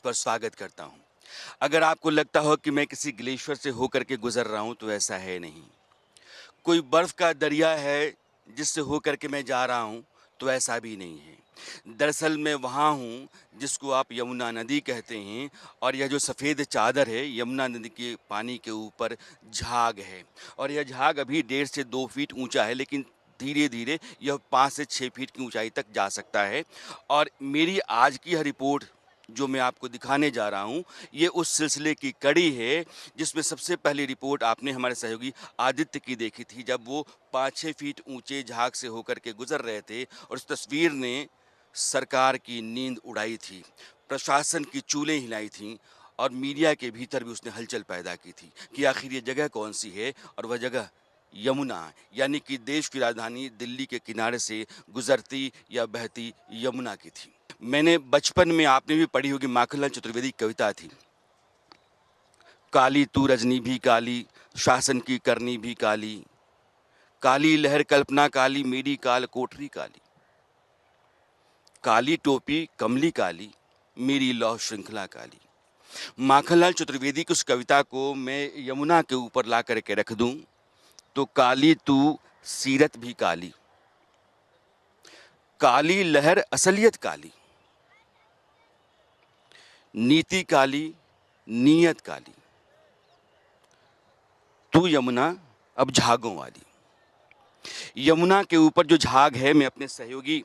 पर स्वागत करता हूँ। अगर आपको लगता हो कि मैं किसी ग्लेशियर से होकर के गुज़र रहा हूँ, तो ऐसा है नहीं। कोई बर्फ़ का दरिया है, जिससे होकर के मैं जा रहा हूँ, तो ऐसा भी नहीं है। दरअसल मैं वहाँ हूँ, जिसको आप यमुना नदी कहते हैं और यह जो सफ़ेद चादर है, यमुना नदी के पानी के ऊपर झाग है और यह झाग अभी 1.5 से 2 फीट ऊँचा है, लेकिन धीरे-धीरे यह 5 से 6 फीट की ऊँचाई तक जा सकता है और मेरी आज की यह रिपोर्ट जो मैं आपको दिखाने जा रहा हूँ, ये उस सिलसिले की कड़ी है, जिसमें सबसे पहली रिपोर्ट आपने हमारे सहयोगी आदित्य की देखी थी, जब वो 5-6 फीट ऊँचे झाग से होकर के गुज़र रहे थे और उस तस्वीर ने सरकार की नींद उड़ाई थी, प्रशासन की चूलें हिलाई थीं और मीडिया के भीतर भी उसने हलचल पैदा की थी कि आखिर ये जगह कौन-सी है और वह जगह यमुना, यानी कि देश की राजधानी दिल्ली के किनारे से गुज़रती या बहती यमुना की थी। मैंने बचपन में आपने भी पढ़ी होगी माखनलाल चतुर्वेदी की कविता थी, काली तू रजनी भी काली, शासन की करनी भी काली, काली लहर कल्पना काली, मेरी काल कोठरी काली, काली टोपी कमली काली, मेरी लौह श्रृंखला काली। माखनलाल चतुर्वेदी की उस कविता को मैं यमुना के ऊपर ला करके रख दूं, तो काली तू सीरत भी काली, काली लहर असलियत काली, नीति काली, नीयत काली, तू यमुना अब झागों वाली। यमुना के ऊपर जो झाग है, मैं अपने सहयोगी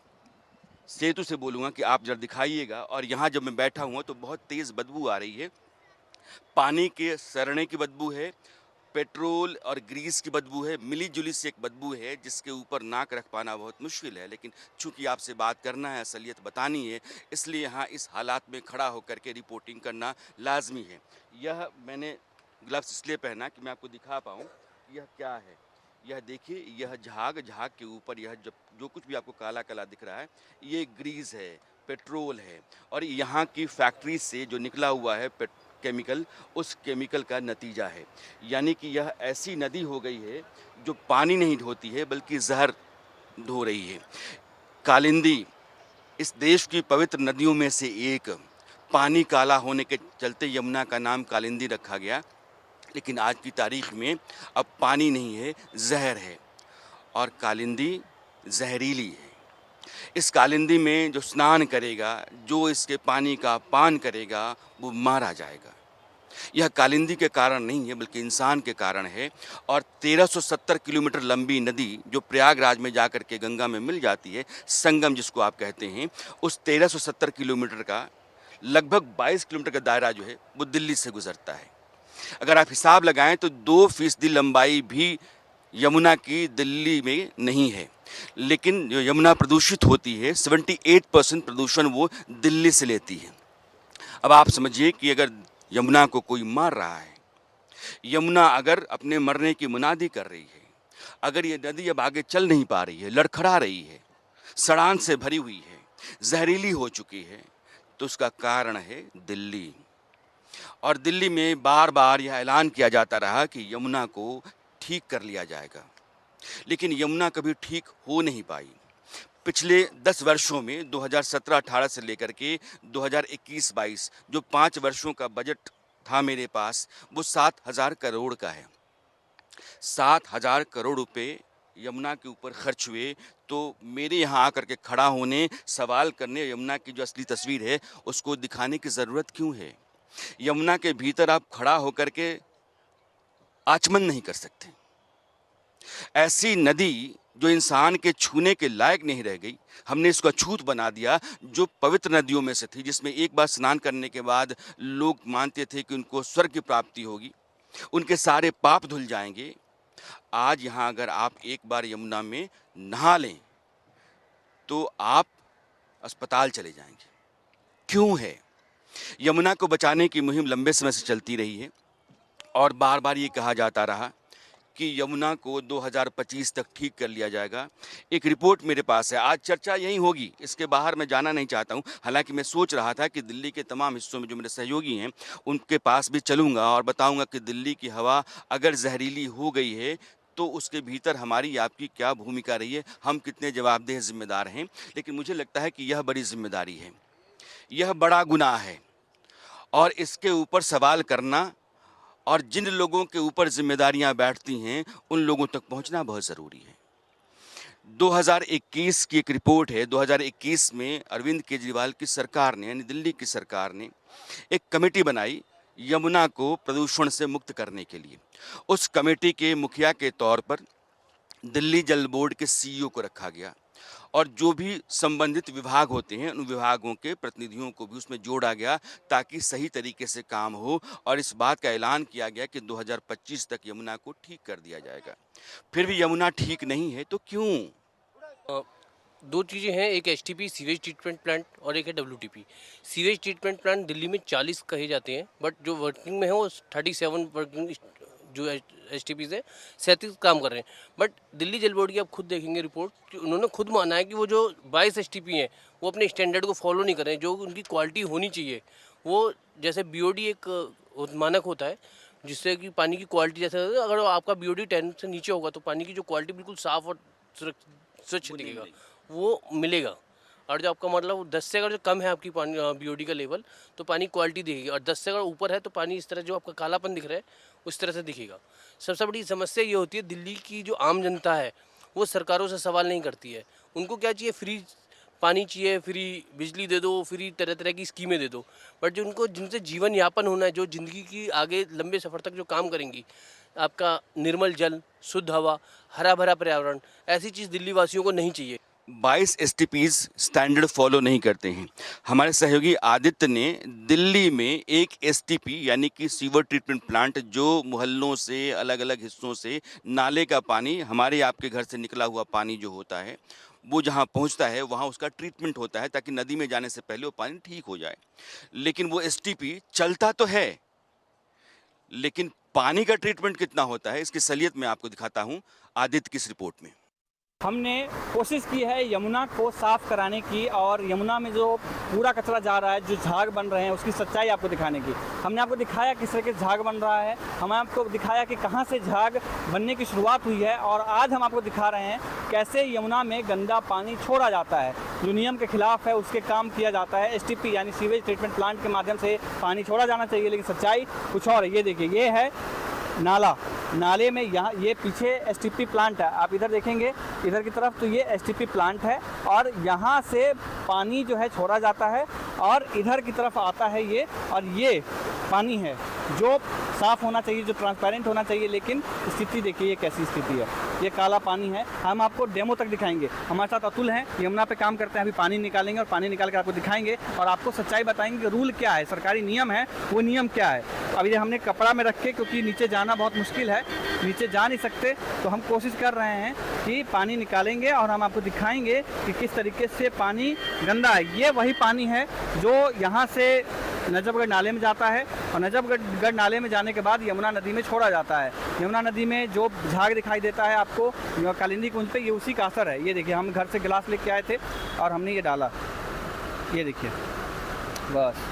सेतु से बोलूँगा कि आप ज़रा दिखाइएगा और यहाँ जब मैं बैठा हुआ तो बहुत तेज़ बदबू आ रही है। पानी के सड़ने की बदबू है, पेट्रोल और ग्रीस की बदबू है, मिली-जुली सी एक बदबू है जिसके ऊपर नाक रख पाना बहुत मुश्किल है, लेकिन चूँकि आपसे बात करना है, असलियत बतानी है, इसलिए यहाँ इस हालात में खड़ा होकर के रिपोर्टिंग करना लाज़मी है। यह मैंने ग्लव्स इसलिए पहना कि मैं आपको दिखा पाऊँ कि यह क्या है। यह देखिए, यह झाग, झाग के ऊपर यह जब जो कुछ भी आपको काला-काला दिख रहा है, ये ग्रीस है, पेट्रोल है और यहाँ की फैक्ट्री से जो निकला हुआ है केमिकल, उस केमिकल का नतीजा है। यानी कि यह ऐसी नदी हो गई है, जो पानी नहीं ढोती है बल्कि ज़हर ढो रही है। कालिंदी इस देश की पवित्र नदियों में से एक, पानी काला होने के चलते यमुना का नाम कालिंदी रखा गया, लेकिन आज की तारीख में अब पानी नहीं है, ज़हर है और कालिंदी ज़हरीली है। इस कालिंदी में जो स्नान करेगा, जो इसके पानी का पान करेगा, वो मारा जाएगा। यह कालिंदी के कारण नहीं है बल्कि इंसान के कारण है और 1370 किलोमीटर लंबी नदी जो प्रयागराज में जाकर के गंगा में मिल जाती है, संगम जिसको आप कहते हैं, उस 1370 किलोमीटर का लगभग 22 किलोमीटर का दायरा जो है, वो दिल्ली से गुज़रता है। अगर आप हिसाब लगाएँ तो 2% लंबाई भी यमुना की दिल्ली में नहीं है। लेकिन जो यमुना प्रदूषित होती है, 78% प्रदूषण वो दिल्ली से लेती है। अब आप समझिए कि अगर यमुना को कोई मार रहा है, यमुना अगर अपने मरने की मुनादी कर रही है, अगर ये नदी अब आगे चल नहीं पा रही है, लड़खड़ा रही है, सड़ान से भरी हुई है, जहरीली हो चुकी है, तो उसका कारण है दिल्ली। और दिल्ली में बार-बार यह ऐलान किया जाता रहा कि यमुना को ठीक कर लिया जाएगा, लेकिन यमुना कभी ठीक हो नहीं पाई। पिछले 10 वर्षों में 2017-18 से लेकर के 2021-22 जो 5 वर्षों का बजट था मेरे पास, वो 7,000 करोड़ का है। 7,000 करोड़ रुपए यमुना के ऊपर खर्च हुए, तो मेरे यहाँ आकर के खड़ा होने, सवाल करने, यमुना की जो असली तस्वीर है, उसको दिखाने की ज़रूरत क्यों है? यमुना के भीतर आप खड़ा होकर के आचमन नहीं कर सकते। ऐसी नदी जो इंसान के छूने के लायक नहीं रह गई, हमने इसको अछूत बना दिया, जो पवित्र नदियों में से थी, जिसमें एक बार स्नान करने के बाद लोग मानते थे कि उनको स्वर्ग की प्राप्ति होगी, उनके सारे पाप धुल जाएंगे। आज यहाँ अगर आप एक बार यमुना में नहा लें, तो आप अस्पताल चले जाएंगे। क्यों है? यमुना को बचाने की मुहिम लंबे समय से चलती रही है और बार-बार ये कहा जाता रहा कि यमुना को 2025 तक ठीक कर लिया जाएगा। एक रिपोर्ट मेरे पास है, आज चर्चा यहीं होगी, इसके बाहर मैं जाना नहीं चाहता हूँ। हालाँकि मैं सोच रहा था कि दिल्ली के तमाम हिस्सों में जो मेरे सहयोगी हैं, उनके पास भी चलूँगा और बताऊँगा कि दिल्ली की हवा अगर ज़हरीली हो गई है, तो उसके भीतर हमारी आपकी क्या भूमिका रही है, हम कितने जवाबदेह ज़िम्मेदार हैं। लेकिन मुझे लगता है कि यह बड़ी ज़िम्मेदारी है, यह बड़ा गुनाह है और इसके ऊपर सवाल करना और जिन लोगों के ऊपर जिम्मेदारियां बैठती हैं उन लोगों तक पहुंचना बहुत ज़रूरी है। 2021 की एक रिपोर्ट है। 2021 में अरविंद केजरीवाल की सरकार ने, यानी दिल्ली की सरकार ने, एक कमेटी बनाई यमुना को प्रदूषण से मुक्त करने के लिए। उस कमेटी के मुखिया के तौर पर दिल्ली जल बोर्ड के सीईओ को रखा गया और जो भी संबंधित विभाग होते हैं उन विभागों के प्रतिनिधियों को भी उसमें जोड़ा गया ताकि सही तरीके से काम हो। और इस बात का ऐलान किया गया कि 2025 तक यमुना को ठीक कर दिया जाएगा। फिर भी यमुना ठीक नहीं है तो क्यों? दो चीज़ें हैं, एक एसटीपी सीवेज ट्रीटमेंट प्लांट और एक है WTP. Sewage treatment plant Delhi में 40 कहे जाते हैं, बट जो वर्किंग में है वो 37 वर्किंग जो एसटीपीज है 37 काम कर रहे हैं। बट दिल्ली जल बोर्ड की आप खुद देखेंगे रिपोर्ट, उन्होंने खुद माना है कि वो जो 22 एसटीपी हैं वो अपने स्टैंडर्ड को फॉलो नहीं कर रहे हैं। जो उनकी क्वालिटी होनी चाहिए वो, जैसे बीओडी एक मानक होता है जिससे कि पानी की क्वालिटी, जैसे अगर आपका बीओडी 10 से नीचे होगा तो पानी की जो क्वालिटी बिल्कुल साफ और स्वच्छ दिखेगा, वो मिलेगा। और जो आपका मतलब 10 से अगर जो कम है आपकी पानी बीओडी का लेवल तो पानी क्वालिटी दिखेगी, और 10 से अगर ऊपर है तो पानी इस तरह जो आपका कालापन दिख रहा है उस तरह से दिखेगा। सबसे बड़ी समस्या ये होती है, दिल्ली की जो आम जनता है वो सरकारों से सवाल नहीं करती है। उनको क्या चाहिए? फ्री पानी चाहिए, फ्री बिजली दे दो, फ्री तरह तरह की स्कीमें दे दो। बट जो उनको जिनसे जीवन यापन होना है, जो ज़िंदगी की आगे लंबे सफ़र तक जो काम करेंगी, आपका निर्मल जल, शुद्ध हवा, हरा भरा पर्यावरण, ऐसी चीज़ दिल्ली वासियों को नहीं चाहिए। 22 एसटीपीज स्टैंडर्ड फॉलो नहीं करते हैं। हमारे सहयोगी आदित्य ने दिल्ली में एक एसटीपी यानी कि सीवर ट्रीटमेंट प्लांट, जो मोहल्लों से, अलग अलग हिस्सों से नाले का पानी, हमारे आपके घर से निकला हुआ पानी जो होता है वो जहाँ पहुँचता है वहाँ उसका ट्रीटमेंट होता है ताकि नदी में जाने से पहले वो पानी ठीक हो जाए। लेकिन वो एसटीपी चलता तो है, लेकिन पानी का ट्रीटमेंट कितना होता है इसकी असलियत मैं आपको दिखाता हूँ आदित्य की इस रिपोर्ट में। हमने कोशिश की है यमुना को साफ़ कराने की, और यमुना में जो कूड़ा कचरा जा रहा है, जो झाग बन रहे हैं, उसकी सच्चाई आपको दिखाने की। हमने आपको दिखाया किस तरह के झाग बन रहा है, हमने आपको दिखाया कि कहां से झाग बनने की शुरुआत हुई है, और आज हम आपको दिखा रहे हैं कैसे यमुना में गंदा पानी छोड़ा जाता है। जो नियम के खिलाफ है उसके काम किया जाता है। एसटीपी यानी सीवेज ट्रीटमेंट प्लांट के माध्यम से पानी छोड़ा जाना चाहिए, लेकिन सच्चाई कुछ और है। ये देखिए, ये है नाला, नाले में यहाँ ये पीछे एसटीपी प्लांट है, आप इधर देखेंगे इधर की तरफ तो ये एसटीपी प्लांट है, और यहाँ से पानी जो है छोड़ा जाता है और इधर की तरफ आता है ये, और ये पानी है जो साफ़ होना चाहिए, जो ट्रांसपेरेंट होना चाहिए, लेकिन स्थिति देखिए ये कैसी स्थिति है। ये काला पानी है। हम आपको डेमो तक दिखाएंगे। हमारे साथ अतुल हैं, यमुना पे काम करते हैं। अभी पानी निकालेंगे और पानी निकाल कर आपको दिखाएंगे और आपको सच्चाई बताएंगे कि रूल क्या है, सरकारी नियम है, वो नियम क्या है। अभी हमने कपड़ा में रखे क्योंकि नीचे जाना बहुत मुश्किल है, नीचे जा नहीं सकते, तो हम कोशिश कर रहे हैं कि पानी निकालेंगे और हम आपको दिखाएंगे कि किस तरीके से पानी गंदा है। ये वही पानी है जो यहाँ से नजफगढ़ नाले में जाता है, और नजफगढ़ नाले में जाने के बाद यमुना नदी में छोड़ा जाता है। यमुना नदी में जो झाग दिखाई देता है आपको कालिंदी कुंज पे, ये उसी का असर है। ये देखिए, हम घर से गिलास लेके आए थे और हमने ये डाला, ये देखिए, बस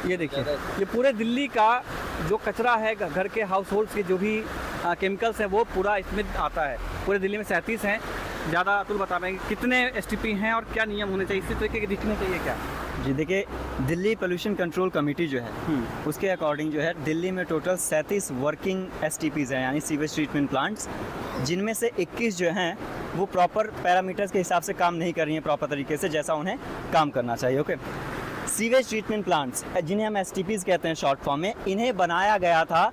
ये देखिए, ये पूरे दिल्ली का जो कचरा है, घर के हाउस होल्ड्स के जो भी केमिकल्स हैं वो पूरा इसमें आता है। पूरे दिल्ली में 37 हैं। ज़्यादा अतुल बता पाएंगे कितने एसटीपी हैं और क्या नियम होने चाहिए, इसी तरीके के दिखने चाहिए क्या? जी देखिए, दिल्ली पोल्यूशन कंट्रोल कमेटी जो है उसके अकॉर्डिंग जो है दिल्ली में टोटल 37 वर्किंग एसटीपीज़ हैं, यानी सीवेज ट्रीटमेंट प्लांट्स, जिनमें से 21 जो हैं वो प्रॉपर पैरामीटर्स के हिसाब से काम नहीं कर रही हैं, प्रॉपर तरीके से जैसा उन्हें काम करना चाहिए। ओके, सीवेज ट्रीटमेंट प्लांट्स जिन्हें हम एसटीपीज़ कहते हैं शॉर्ट फॉर्म में, इन्हें बनाया गया था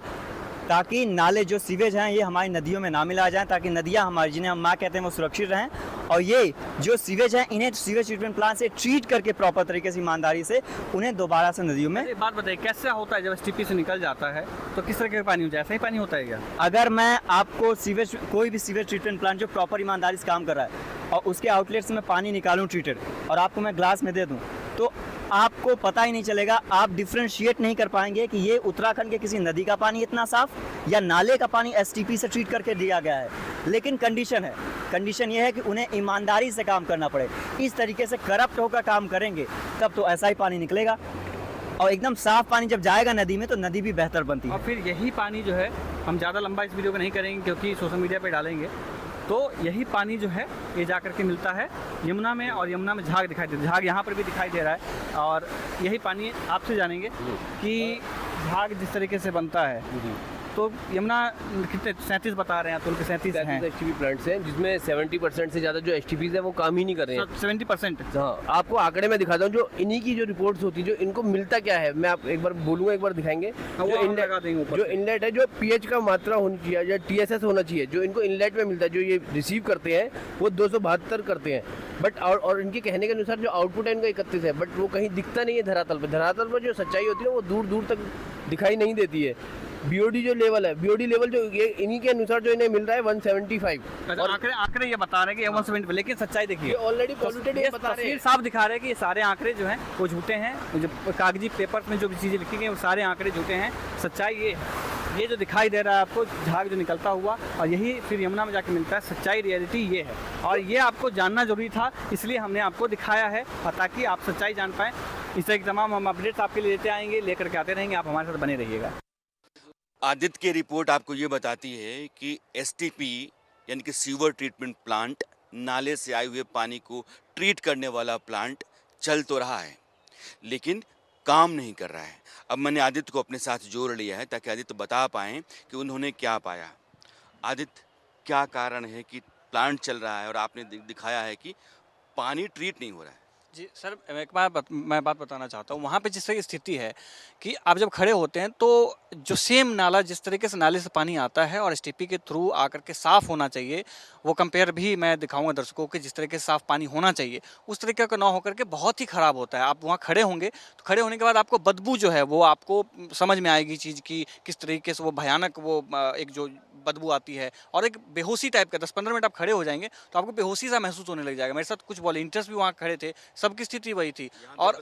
ताकि नाले जो सीवेज हैं ये हमारी नदियों में ना मिला जाए, ताकि नदियां हमारी, जिन्हें हम माँ कहते हैं, वो सुरक्षित रहें। और ये जो सीवेज हैं इन्हें सीवेज ट्रीटमेंट प्लांट से ट्रीट करके प्रॉपर तरीके से, ईमानदारी से उन्हें दोबारा से नदियों में। एक बात बताइए, कैसे होता है जब एसटीपी से निकल जाता है तो किस तरह का पानी हो जाए? ऐसा ही पानी होता है क्या? अगर मैं आपको सीवेज, कोई भी सीवेज ट्रीटमेंट प्लांट जो प्रॉपर ईमानदारी से काम कर रहा है और उसके आउटलेट से मैं पानी निकालूँ ट्रीटेड, और आपको मैं ग्लास में दे दूँ, तो आपको पता ही नहीं चलेगा, आप डिफ्रेंशिएट नहीं कर पाएंगे कि ये उत्तराखंड के किसी नदी का पानी इतना साफ या नाले का पानी एसटीपी से ट्रीट करके दिया गया है। लेकिन कंडीशन ये है कि उन्हें ईमानदारी से काम करना पड़े। इस तरीके से करप्ट होकर काम करेंगे तब तो ऐसा ही पानी निकलेगा, और एकदम साफ पानी जब जाएगा नदी में तो नदी भी बेहतर बनती है। और फिर यही पानी जो है, हम ज़्यादा लंबा इस वीडियो को नहीं करेंगे क्योंकि सोशल मीडिया पे डालेंगे, तो यही पानी जो है ये जा करके मिलता है यमुना में, और यमुना में झाग दिखाई देता है। झाग यहाँ पर भी दिखाई दे रहा है, और यही पानी आपसे जानेंगे कि झाग जिस तरीके से बनता है, तो यमुना कितने 37 बता रहे हैं, तो उनके 37 हैं एचटीपी प्लांट्स हैं, जिसमें 70% से ज़्यादा जो एचटीपीज है वो काम ही नहीं कर रहे हैं। 70%। हाँ, आपको आंकड़े में दिखाता हूँ, जो इन्हीं की जो रिपोर्ट्स होती है, जो इनको मिलता क्या है, मैं आप एक बार बोलूँगा, एक बार दिखाएंगे। जो इनलेट है, जो पीएच का मात्रा होनी चाहिए, जो टीएसएस होना चाहिए, जो इनको इनलेट में मिलता है, जो ये रिसीव करते हैं वो 272 करते हैं, बट और इनके कहने के अनुसार जो आउटपुट है इनका 31 है, बट वो कहीं दिखता नहीं है धरातल पर। धरातल पर जो सच्चाई होती है वो दूर दूर तक दिखाई नहीं देती है। बीओडी जो लेवल है, बीओडी लेवल जो ये इन्हीं के अनुसार जो इन्हें मिल रहा है 175, और आंकड़े ये बता रहे हैं कि 170, लेकिन सच्चाई देखिए, ये ऑलरेडी पॉल्यूटेड है, बता रहे तस्वीर हैं। साफ दिखा रहे हैं कि ये सारे आंकड़े जो हैं वो झूठे हैं। जो कागजी पेपर में जो भी चीज़ें लिखी गई वो सारे आंकड़े झूठे हैं। सच्चाई ये जो दिखाई दे रहा है आपको, झाग जो निकलता हुआ, और यही फिर यमुना में जाके मिलता है। सच्चाई, रियलिटी ये है, और ये आपको जानना जरूरी था, इसलिए हमने आपको दिखाया है, ताकि आप सच्चाई जान पाएँ। इस तरह की तमाम हम अपडेट्स आपके लिए लेते आएंगे, लेकर के आते रहेंगे, आप हमारे साथ बने रहिएगा। आदित्य की रिपोर्ट आपको ये बताती है कि एसटीपी यानी कि सीवर ट्रीटमेंट प्लांट, नाले से आए हुए पानी को ट्रीट करने वाला प्लांट चल तो रहा है, लेकिन काम नहीं कर रहा है। अब मैंने आदित्य को अपने साथ जोड़ लिया है ताकि आदित्य बता पाएँ कि उन्होंने क्या पाया। आदित्य, क्या कारण है कि प्लांट चल रहा है और आपने दिखाया है कि पानी ट्रीट नहीं हो रहा है? जी सर, मैं बात बताना चाहता हूँ। वहाँ पे जिस तरह की स्थिति है कि आप जब खड़े होते हैं तो जो सेम नाला, जिस तरीके से नाले से पानी आता है और एसटीपी के थ्रू आकर के साफ़ होना चाहिए, वो कंपेयर भी मैं दिखाऊंगा दर्शकों के, जिस तरीके से साफ़ पानी होना चाहिए उस तरीके का ना होकर के बहुत ही ख़राब होता है। आप वहाँ खड़े होंगे तो खड़े होने के बाद आपको बदबू जो है वो आपको समझ में आएगी चीज़ की, किस तरीके से वो भयानक वो एक जो बदबू आती है, और एक बेहोशी टाइप का 10-15 मिनट आप खड़े हो जाएंगे तो आपको बेहोशी सा महसूस होने लग जाएगा। मेरे साथ कुछ वॉलंटियर्स भी वहाँ खड़े थे, सबकी स्थिति वही थी। और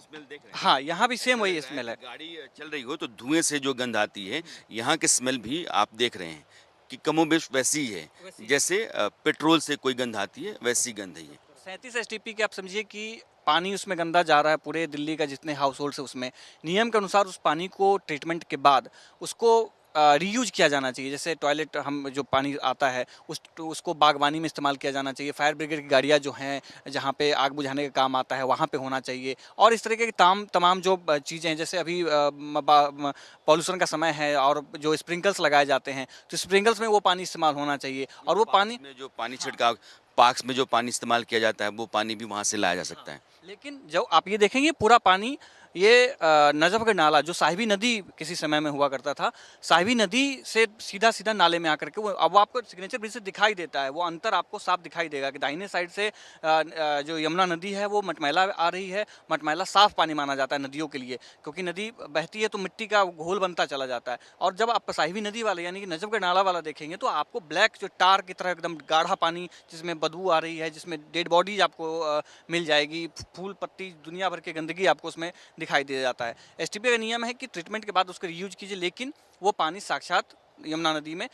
हाँ, यहाँ भी सेम वही स्मेल है। गाड़ी चल रही हो तो धुएं से जो गंध आती है, यहाँ की स्मेल भी आप देख रहे हैं कि कमोबेश वैसी ही है, जैसे पेट्रोल से कोई गंध आती है वैसी गंध है ये। 37 एसटीपी के आप समझिए कि पानी उसमें गंदा जा रहा है, पूरे दिल्ली का जितने हाउस होल्ड्स है उसमें नियम के अनुसार उस पानी को ट्रीटमेंट के बाद उसको रीयूज किया जाना चाहिए। जैसे टॉयलेट हम जो पानी आता है उसको बागवानी में इस्तेमाल किया जाना चाहिए। फायर ब्रिगेड की गाड़ियाँ जो हैं जहाँ पे आग बुझाने का काम आता है वहाँ पे होना चाहिए। और इस तरीके की तमाम जो चीज़ें हैं, जैसे अभी पॉल्यूशन का समय है और जो स्प्रिंकल्स लगाए जाते हैं तो स्प्रिंकल्स में वो पानी इस्तेमाल होना चाहिए। और वो पानी में जो पानी छिड़काव, पार्क्स में जो पानी इस्तेमाल किया जाता है वो पानी भी वहाँ से लाया जा सकता है। लेकिन जब आप ये देखेंगे पूरा पानी ये नजफगढ़ नाला जो साहिबी नदी किसी समय में हुआ करता था, साहिबी नदी से सीधा नाले में आकर के वो अब आपको सिग्नेचर ब्रिज से दिखाई देता है। वो अंतर आपको साफ दिखाई देगा कि दाहिने साइड से जो यमुना नदी है वो मटमैला आ रही है। मटमैला साफ पानी माना जाता है नदियों के लिए, क्योंकि नदी बहती है तो मिट्टी का घोल बनता चला जाता है। और जब आप साहिबी नदी वाले यानी कि नजफगढ़ नाला वाला देखेंगे तो आपको ब्लैक जो टार की तरह एकदम गाढ़ा पानी, जिसमें बदबू आ रही है, जिसमें डेड बॉडीज आपको मिल जाएगी, फूल पत्ती दुनिया भर की गंदगी आपको उसमें दिखाई दे जाता है। एसटीपी का नियम है कि ट्रीटमेंट के बाद उसको रीयूज कीजिए, लेकिन वो पानी साक्षात यमुना नदी में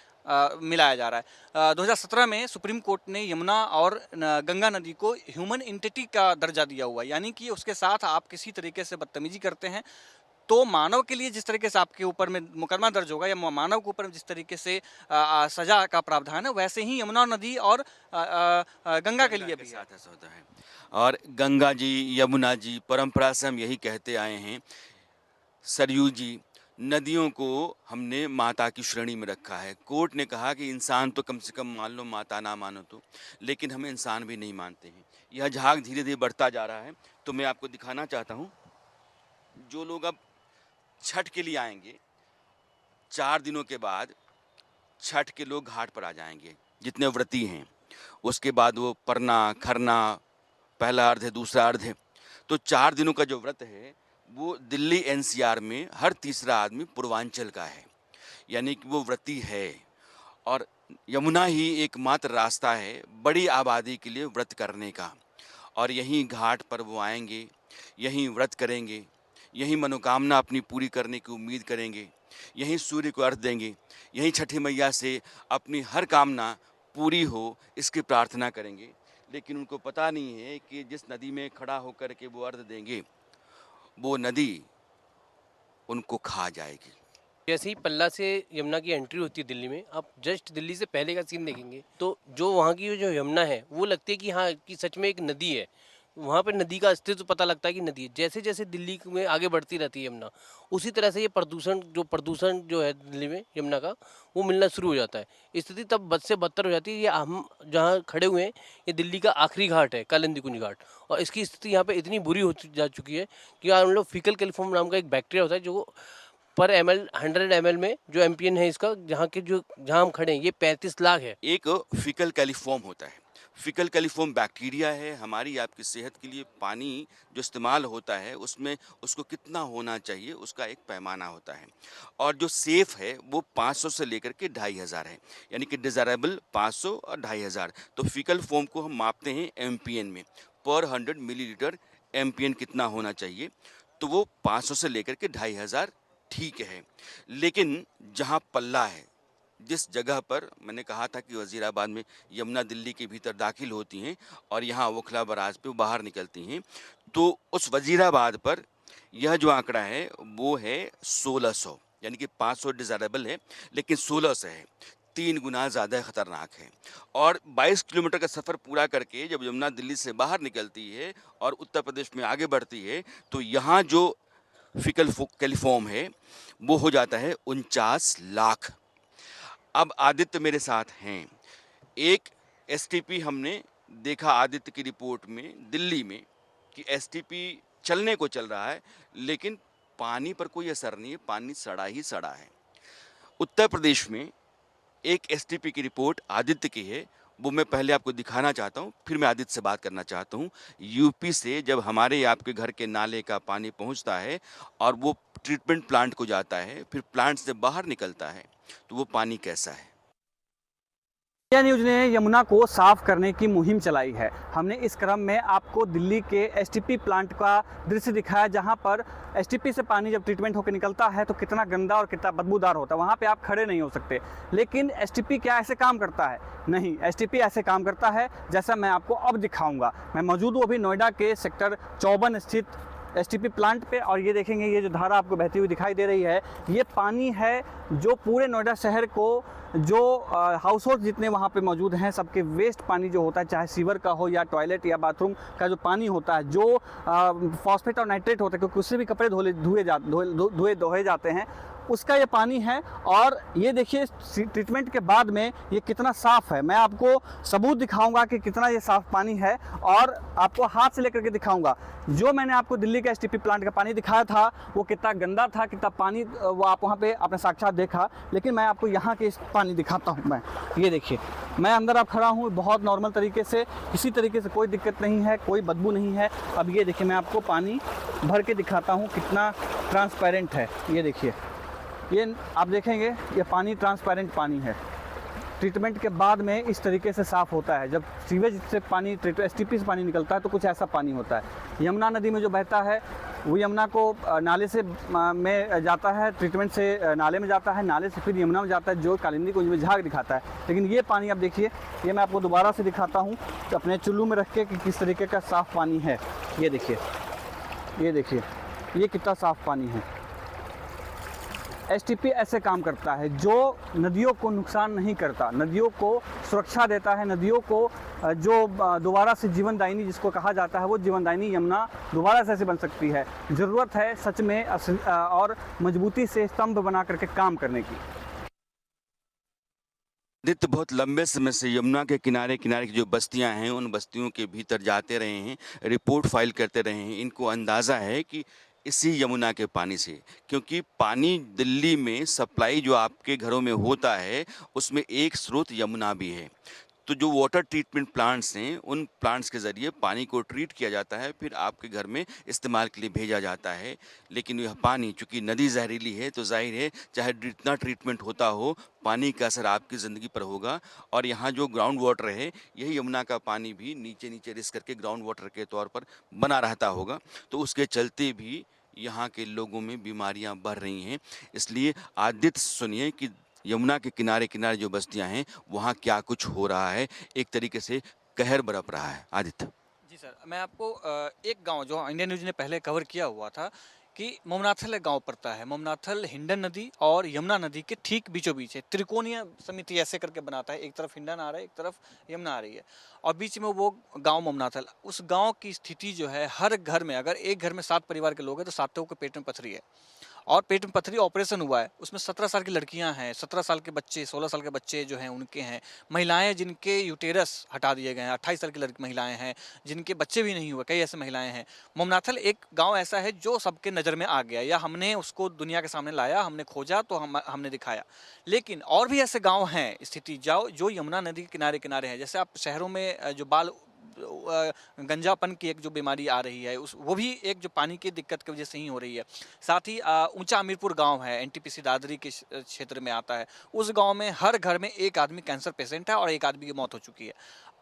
मिलाया जा रहा है। 2017 में सुप्रीम कोर्ट ने यमुना और गंगा नदी को ह्यूमन एंटिटी का दर्जा दिया हुआ है, यानी कि उसके साथ आप किसी तरीके से बदतमीजी करते हैं तो मानव के लिए जिस तरीके से आपके ऊपर में मुकदमा दर्ज होगा, या मानव के ऊपर जिस तरीके से सजा का प्रावधान है, वैसे ही यमुना नदी और गंगा के लिए भी साथ ऐसा होता है। और गंगा जी, यमुना जी, परंपरा से हम यही कहते आए हैं, सरयू जी, नदियों को हमने माता की श्रेणी में रखा है। कोर्ट ने कहा कि इंसान तो कम से कम मान लो, माता ना मानो तो, लेकिन हम इंसान भी नहीं मानते हैं। यह झाग धीरे धीरे बढ़ता जा रहा है। तो मैं आपको दिखाना चाहता हूँ, जो लोग अब छठ के लिए आएंगे, 4 दिनों के बाद छठ के लोग घाट पर आ जाएंगे, जितने व्रती हैं। उसके बाद वो परना, खरना, पहला अर्ध है, दूसरा अर्ध है। तो 4 दिनों का जो व्रत है वो दिल्ली एनसीआर में हर तीसरा आदमी पूर्वांचल का है, यानी कि वो व्रती है। और यमुना ही एकमात्र रास्ता है बड़ी आबादी के लिए व्रत करने का। और यहीं घाट पर वो आएंगे, यहीं व्रत करेंगे, यहीं मनोकामना अपनी पूरी करने की उम्मीद करेंगे, यहीं सूर्य को अर्घ देंगे, यहीं छठी मैया से अपनी हर कामना पूरी हो इसकी प्रार्थना करेंगे। लेकिन उनको पता नहीं है कि जिस नदी में खड़ा होकर के वो अर्घ देंगे, वो नदी उनको खा जाएगी। जैसे ही पल्ला से यमुना की एंट्री होती है दिल्ली में, आप जस्ट दिल्ली से पहले का सीन देखेंगे तो जो वहाँ की जो यमुना है वो लगती है कि हाँ कि सच में एक नदी है। वहाँ पे नदी का अस्तित्व पता लगता है कि नदी है। जैसे जैसे दिल्ली में आगे बढ़ती रहती है यमुना, उसी तरह से ये प्रदूषण जो है दिल्ली में यमुना का, वो मिलना शुरू हो जाता है। स्थिति तब बद से बदतर हो जाती है। ये हम जहाँ खड़े हुए हैं, ये दिल्ली का आखिरी घाट है, कालिंदी कुंज घाट, और इसकी स्थिति यहाँ पे इतनी बुरी जा चुकी है कि हम लोग फीकल कैलिफॉर्म नाम का एक बैक्टीरिया होता है जो पर ml 100 ml में जो एम्पियन है इसका, जहाँ हम खड़े हैं, ये 35 लाख है। एक फिकल कैलिफॉर्म होता है। फिकल कैलिफॉर्म बैक्टीरिया है। हमारी आपकी सेहत के लिए पानी जो इस्तेमाल होता है उसमें उसको कितना होना चाहिए उसका एक पैमाना होता है, और जो सेफ़ है वो 500 से लेकर के 2500 है, यानी कि डिज़ायरेबल 500 और 2500। तो फिकल फॉर्म को हम मापते हैं एमपीएन में, पर 100 मिलीलीटर एमपीएन कितना होना चाहिए, तो वो 500 से लेकर के 2500 ठीक है। लेकिन जहाँ पल्ला है, जिस जगह पर मैंने कहा था कि वज़ीराबाद में यमुना दिल्ली के भीतर दाखिल होती हैं और यहाँ ओखला बराज पे बाहर निकलती हैं, तो उस वज़ीराबाद पर यह जो आंकड़ा है वो है 1600, यानी कि 500 डिज़ायरेबल है लेकिन 1600 है, 3 गुना ज़्यादा खतरनाक है। और 22 किलोमीटर का सफ़र पूरा करके जब यमुना दिल्ली से बाहर निकलती है और उत्तर प्रदेश में आगे बढ़ती है, तो यहाँ जो फिकल कैलिफॉर्म है वो हो जाता है 49 लाख। अब आदित्य मेरे साथ हैं। एक एसटीपी हमने देखा आदित्य की रिपोर्ट में दिल्ली में कि एसटीपी चलने को चल रहा है लेकिन पानी पर कोई असर नहीं है, पानी सड़ा ही सड़ा है। उत्तर प्रदेश में एक एसटीपी की रिपोर्ट आदित्य की है, वो मैं पहले आपको दिखाना चाहता हूँ, फिर मैं आदित्य से बात करना चाहता हूँ। यूपी से जब हमारे आपके घर के नाले का पानी पहुँचता है और वो ट्रीटमेंट प्लांट को जाता है, फिर प्लांट से बाहर निकलता है, तो वो पानी कैसा है। इंडिया न्यूज़ ने यमुना को साफ करने की मुहिम चलाई है। हमने इस क्रम में आपको दिल्ली के एसटीपी प्लांट का दृश्य दिखाया, जहां पर एसटीपी से पानी जब ट्रीटमेंट होकर निकलता है तो कितना गंदा और कितना बदबूदार होता है। वहां पे आप खड़े नहीं हो सकते। लेकिन एसटीपी क्या ऐसे काम करता है? नहीं, एसटीपी ऐसे काम करता है जैसा मैं आपको अब दिखाऊंगा। मैं मौजूद हूँ अभी नोएडा के सेक्टर 54 स्थित एसटीपी प्लांट पे, और ये देखेंगे ये जो धारा आपको बहती हुई दिखाई दे रही है, ये पानी है जो पूरे नोएडा शहर को, जो हाउस होल्ड जितने वहाँ पे मौजूद हैं, सबके वेस्ट पानी जो होता है, चाहे सीवर का हो या टॉयलेट या बाथरूम का जो पानी होता है, जो फॉस्फेट और नाइट्रेट होता है, क्योंकि उससे भी कपड़े धोए जाते हैं, उसका ये पानी है। और ये देखिए ट्रीटमेंट के बाद में ये कितना साफ़ है। मैं आपको सबूत दिखाऊंगा कि कितना ये साफ़ पानी है, और आपको हाथ से लेकर के दिखाऊंगा। जो मैंने आपको दिल्ली का एसटीपी प्लांट का पानी दिखाया था वो कितना गंदा था, कितना पानी वो आप वहाँ पे आपने साक्षात देखा। लेकिन मैं आपको यहाँ के इस पानी दिखाता हूँ। मैं ये देखिए, मैं अंदर आप खड़ा हूँ बहुत नॉर्मल तरीके से, किसी तरीके से कोई दिक्कत नहीं है, कोई बदबू नहीं है। अब ये देखिए, मैं आपको पानी भर के दिखाता हूँ कितना ट्रांसपेरेंट है। ये देखिए, ये आप देखेंगे ये पानी ट्रांसपेरेंट पानी है। ट्रीटमेंट के बाद में इस तरीके से साफ़ होता है। जब सीवेज से पानी एसटीपी से पानी निकलता है तो कुछ ऐसा पानी होता है। यमुना नदी में जो बहता है वो यमुना को नाले से में जाता है, ट्रीटमेंट से नाले में जाता है, नाले से फिर यमुना में जाता है, जो कालिंदी कुंज में झाग दिखाता है। लेकिन ये पानी आप देखिए, ये मैं आपको दोबारा से दिखाता हूँ अपने चुल्लू में रख के कि किस तरीके का साफ़ पानी है। ये देखिए, ये देखिए, ये कितना साफ़ पानी है। एसटीपी ऐसे काम करता है, जो नदियों को नुकसान नहीं करता, नदियों को सुरक्षा देता है, नदियों को जो दोबारा से जीवनदायिनी जिसको कहा जाता है, वो जीवनदायिनी यमुना दोबारा से ऐसे बन सकती है। ज़रूरत है सच में और मजबूती से स्तंभ बना करके काम करने की। आदित्य बहुत लंबे समय से यमुना के किनारे किनारे की जो बस्तियां हैं उन बस्तियों के भीतर जाते रहे हैं, रिपोर्ट फाइल करते रहे हैं। इनको अंदाज़ा है कि इसी यमुना के पानी से, क्योंकि पानी दिल्ली में सप्लाई जो आपके घरों में होता है उसमें एक स्रोत यमुना भी है। तो जो वाटर ट्रीटमेंट प्लांट्स हैं उन प्लांट्स के ज़रिए पानी को ट्रीट किया जाता है, फिर आपके घर में इस्तेमाल के लिए भेजा जाता है। लेकिन यह पानी चूँकि नदी जहरीली है तो जाहिर है चाहे जितना ट्रीटमेंट होता हो, पानी का असर आपकी ज़िंदगी पर होगा। और यहाँ जो ग्राउंड वाटर है, यही यमुना का पानी भी नीचे नीचे रिस करके ग्राउंड वाटर के तौर पर बना रहता होगा। तो उसके चलते भी यहाँ के लोगों में बीमारियाँ बढ़ रही हैं। इसलिए आदित्य सुनिए कि यमुना के किनारे किनारे जो बस्तियां हैं वहाँ क्या कुछ हो रहा है। एक तरीके से कहर बरप रहा है। आदित्य जी सर, मैं आपको एक गांव जो इंडियन न्यूज़ ने पहले कवर किया हुआ था, कि मोमनाथल एक गांव पड़ता है। मोमनाथल हिंडन नदी और यमुना नदी के ठीक बीचों बीच है। त्रिकोणीय समिति ऐसे करके बनाता है, एक तरफ हिंडन आ रहा है, एक तरफ यमुना आ रही है और बीच में वो गांव मोमनाथल। उस गांव की स्थिति जो है, हर घर में अगर एक घर में 7 परिवार के लोग हैं तो सातों के पेट में पथरी है और पेट में पथरी ऑपरेशन हुआ है। उसमें 17 साल की लड़कियां हैं, 17 साल के बच्चे, 16 साल के बच्चे जो हैं उनके हैं, महिलाएं जिनके यूटेरस हटा दिए गए हैं, 28 साल की लड़की महिलाएं हैं जिनके बच्चे भी नहीं हुए, कई ऐसे महिलाएं हैं। मोमनाथल एक गांव ऐसा है जो सबके नज़र में आ गया, या हमने उसको दुनिया के सामने लाया, हमने खोजा तो हमने दिखाया। लेकिन और भी ऐसे गाँव हैं स्थिति जाओ जो यमुना नदी के किनारे किनारे हैं। जैसे आप शहरों में जो बाल गंजापन की एक जो बीमारी आ रही है, उस वो भी एक जो पानी की दिक्कत की वजह से ही हो रही है। साथ ही ऊंचा अमीरपुर गांव है, एनटीपीसी दादरी के क्षेत्र में आता है। उस गांव में हर घर में एक आदमी कैंसर पेशेंट है और एक आदमी की मौत हो चुकी है।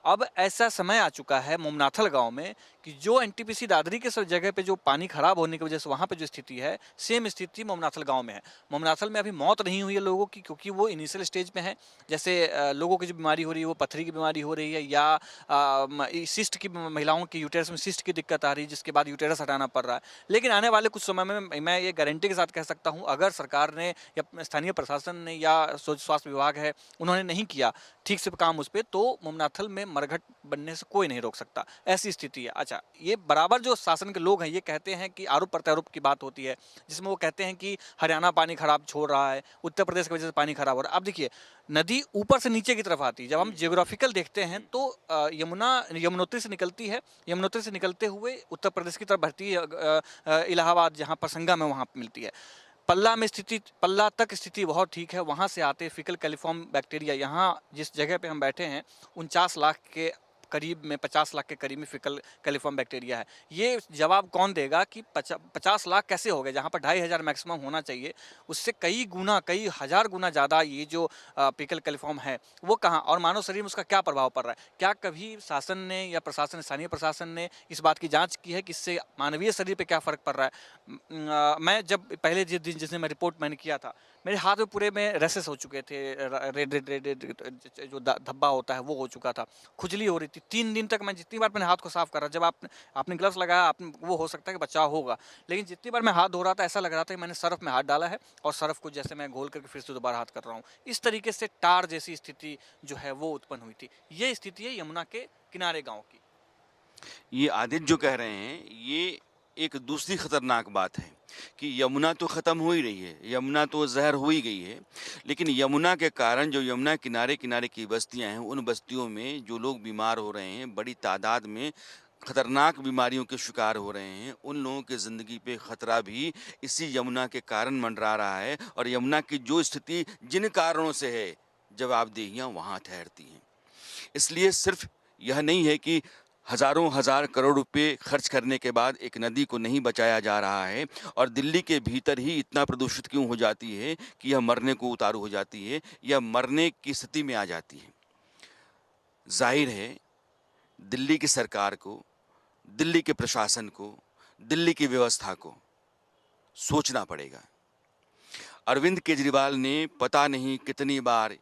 अब ऐसा समय आ चुका है मोमनाथल गांव में कि जो एनटीपीसी दादरी के सब जगह पे जो पानी खराब होने की वजह से वहाँ पे जो स्थिति है, सेम स्थिति मोमनाथल गांव में है। मोमनाथल में अभी मौत नहीं हुई है लोगों की, क्योंकि वो इनिशियल स्टेज में है। जैसे लोगों की जो बीमारी हो रही है वो पथरी की बीमारी हो रही है, या सिस्ट की, महिलाओं की यूटेरस में सिस्ट की दिक्कत आ रही है जिसके बाद यूटेरस हटाना पड़ रहा है। लेकिन आने वाले कुछ समय में मैं ये गारंटी के साथ कह सकता हूँ, अगर सरकार ने या स्थानीय प्रशासन ने या स्वास्थ्य विभाग है, उन्होंने नहीं किया ठीक से काम उस पर, तो मोमनाथल में मरघट बनने से कोई नहीं रोक सकता, ऐसी स्थिति है। अच्छा, ये बराबर जो शासन के लोग हैं ये कहते हैं कि आरोप प्रत्यारोप की बात होती है, जिसमें वो कहते हैं कि हरियाणा पानी खराब छोड़ रहा है, उत्तर प्रदेश की वजह से पानी खराब हो रहा है। अब देखिए, नदी ऊपर से नीचे की तरफ आती है। जब हम जियोग्राफिकल देखते हैं तो यमुनोत्री से निकलती है, यमुनोत्री से निकलते हुए उत्तर प्रदेश की तरफ बढ़ती है, इलाहाबाद जहाँ पर संगम है वहाँ मिलती है। पल्ला तक स्थिति बहुत ठीक है, वहाँ से आते फीकल कैलिफॉर्म बैक्टीरिया, यहाँ जिस जगह पे हम बैठे हैं 49 लाख के करीब में, 50 लाख के करीब में फीकल कैलिफॉर्म बैक्टीरिया है। ये जवाब कौन देगा कि 50 लाख कैसे हो गए, जहाँ पर 2500 मैक्सिमम होना चाहिए, उससे कई गुना, कई हज़ार गुना ज़्यादा ये जो फीकल कैलिफॉर्म है वो कहाँ, और मानव शरीर में उसका क्या प्रभाव पड़ रहा है। क्या कभी शासन ने या प्रशासन, स्थानीय प्रशासन ने इस बात की जाँच की है कि इससे मानवीय शरीर पर क्या फ़र्क पड़ रहा है। मैं जब पहले जिस दिन मैं रिपोर्ट मैंने किया था, मेरे हाथ में पूरे में रेसेस हो चुके थे, रेड जो धब्बा होता है वो हो चुका था, खुजली हो रही थी। 3 दिन तक मैं जितनी बार मैंने हाथ को साफ करा, जब आपने ग्लव्स लगाया, आपने वो हो सकता है कि बचाव होगा, लेकिन जितनी बार मैं हाथ धो रहा था ऐसा लग रहा था कि मैंने सर्फ में हाथ डाला है और सर्फ को जैसे मैं घोल करके फिर से दोबारा हाथ कर रहा हूँ। इस तरीके से टार जैसी स्थिति जो है वो उत्पन्न हुई थी। ये स्थिति है यमुना के किनारे गाँव की। ये आदित्य जो कह रहे हैं, ये एक दूसरी खतरनाक बात है कि यमुना तो ख़त्म हो ही रही है, यमुना तो जहर हो ही गई है, लेकिन यमुना के कारण जो यमुना किनारे किनारे की बस्तियां हैं, उन बस्तियों में जो लोग बीमार हो रहे हैं, बड़ी तादाद में खतरनाक बीमारियों के शिकार हो रहे हैं, उन लोगों की ज़िंदगी पे ख़तरा भी इसी यमुना के कारण मंडरा रहा है। और यमुना की जो स्थिति जिन कारणों से है, जवाबदेहियाँ वहाँ ठहरती हैं। इसलिए सिर्फ यह नहीं है कि हज़ारों हज़ार करोड़ रुपए खर्च करने के बाद एक नदी को नहीं बचाया जा रहा है, और दिल्ली के भीतर ही इतना प्रदूषित क्यों हो जाती है कि यह मरने को उतारू हो जाती है, या मरने की स्थिति में आ जाती है। जाहिर है दिल्ली की सरकार को, दिल्ली के प्रशासन को, दिल्ली की व्यवस्था को सोचना पड़ेगा। अरविंद केजरीवाल ने पता नहीं कितनी बार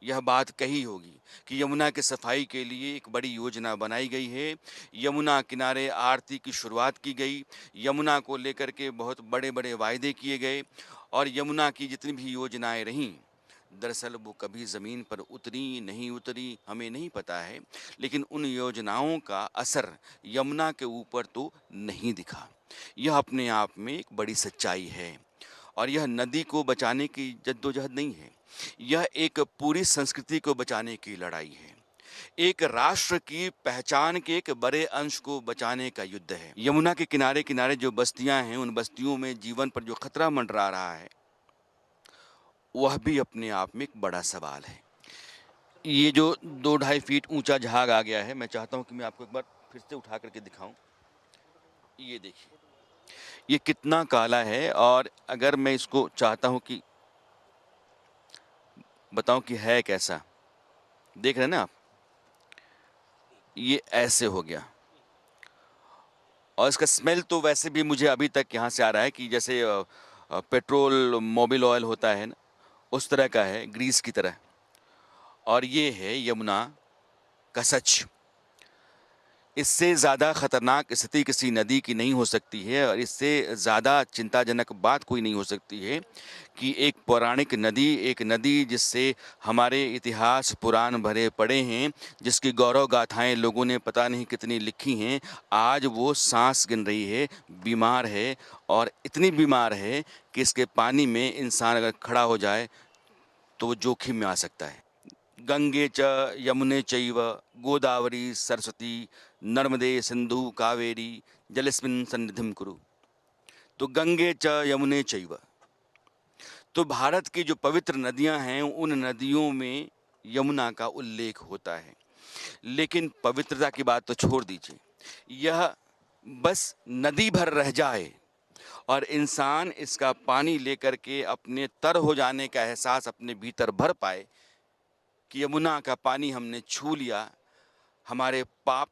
यह बात कही होगी कि यमुना के सफाई के लिए एक बड़ी योजना बनाई गई है, यमुना किनारे आरती की शुरुआत की गई, यमुना को लेकर के बहुत बड़े बड़े वायदे किए गए, और यमुना की जितनी भी योजनाएं रहीं, दरअसल वो कभी ज़मीन पर उतरी नहीं उतरी हमें नहीं पता है, लेकिन उन योजनाओं का असर यमुना के ऊपर तो नहीं दिखा। यह अपने आप में एक बड़ी सच्चाई है, और यह नदी को बचाने की जद्दोजहद नहीं है, यह एक पूरी संस्कृति को बचाने की लड़ाई है, एक राष्ट्र की पहचान के एक बड़े अंश को बचाने का युद्ध है। यमुना के किनारे किनारे जो बस्तियां हैं, उन बस्तियों में जीवन पर जो खतरा मंडरा रहा है, वह भी अपने आप में एक बड़ा सवाल है। ये जो 2-2.5 फीट ऊंचा झाग आ गया है, मैं चाहता हूं कि मैं आपको एक बार फिर से उठा करके दिखाऊं। ये देखिए, ये कितना काला है, और अगर मैं इसको चाहता हूं कि बताऊं कि है कैसा, देख रहे हैं ना आप, ये ऐसे हो गया। और इसका स्मेल तो वैसे भी मुझे अभी तक यहाँ से आ रहा है कि जैसे पेट्रोल मोबिल ऑयल होता है ना, उस तरह का है, ग्रीस की तरह। और ये है यमुना का सच। इससे ज़्यादा ख़तरनाक स्थिति किसी नदी की नहीं हो सकती है और इससे ज़्यादा चिंताजनक बात कोई नहीं हो सकती है कि एक पौराणिक नदी, एक नदी जिससे हमारे इतिहास पुराण भरे पड़े हैं, जिसकी गौरव गाथाएं लोगों ने पता नहीं कितनी लिखी हैं, आज वो सांस गिन रही है, बीमार है और इतनी बीमार है कि इसके पानी में इंसान अगर खड़ा हो जाए तो वो जोखिम में आ सकता है। गंगे च यमुने चैव गोदावरी सरस्वती नर्मदे सिंधु कावेरी जलेस्मिन् सन्निधिं कुरु। तो गंगे च यमुने चैव, तो भारत की जो पवित्र नदियां हैं उन नदियों में यमुना का उल्लेख होता है। लेकिन पवित्रता की बात तो छोड़ दीजिए, यह बस नदी भर रह जाए और इंसान इसका पानी लेकर के अपने तर हो जाने का एहसास अपने भीतर भर पाए कि यमुना का पानी हमने छू लिया, हमारे पाप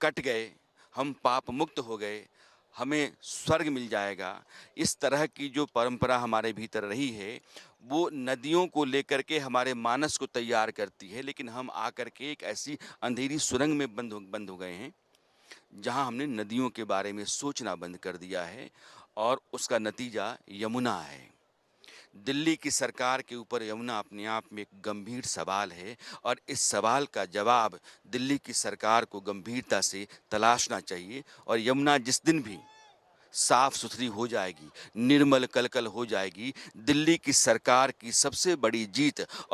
कट गए, हम पाप मुक्त हो गए, हमें स्वर्ग मिल जाएगा। इस तरह की जो परंपरा हमारे भीतर रही है वो नदियों को लेकर के हमारे मानस को तैयार करती है, लेकिन हम आकर के एक ऐसी अंधेरी सुरंग में बंद हो गए हैं जहां हमने नदियों के बारे में सोचना बंद कर दिया है और उसका नतीजा यमुना है। दिल्ली की सरकार के ऊपर यमुना अपने आप में एक गंभीर सवाल है और इस सवाल का जवाब दिल्ली की सरकार को गंभीरता से तलाशना चाहिए। और यमुना जिस दिन भी साफ सुथरी हो जाएगी, निर्मल कलकल हो जाएगी, दिल्ली की सरकार की सबसे बड़ी जीत और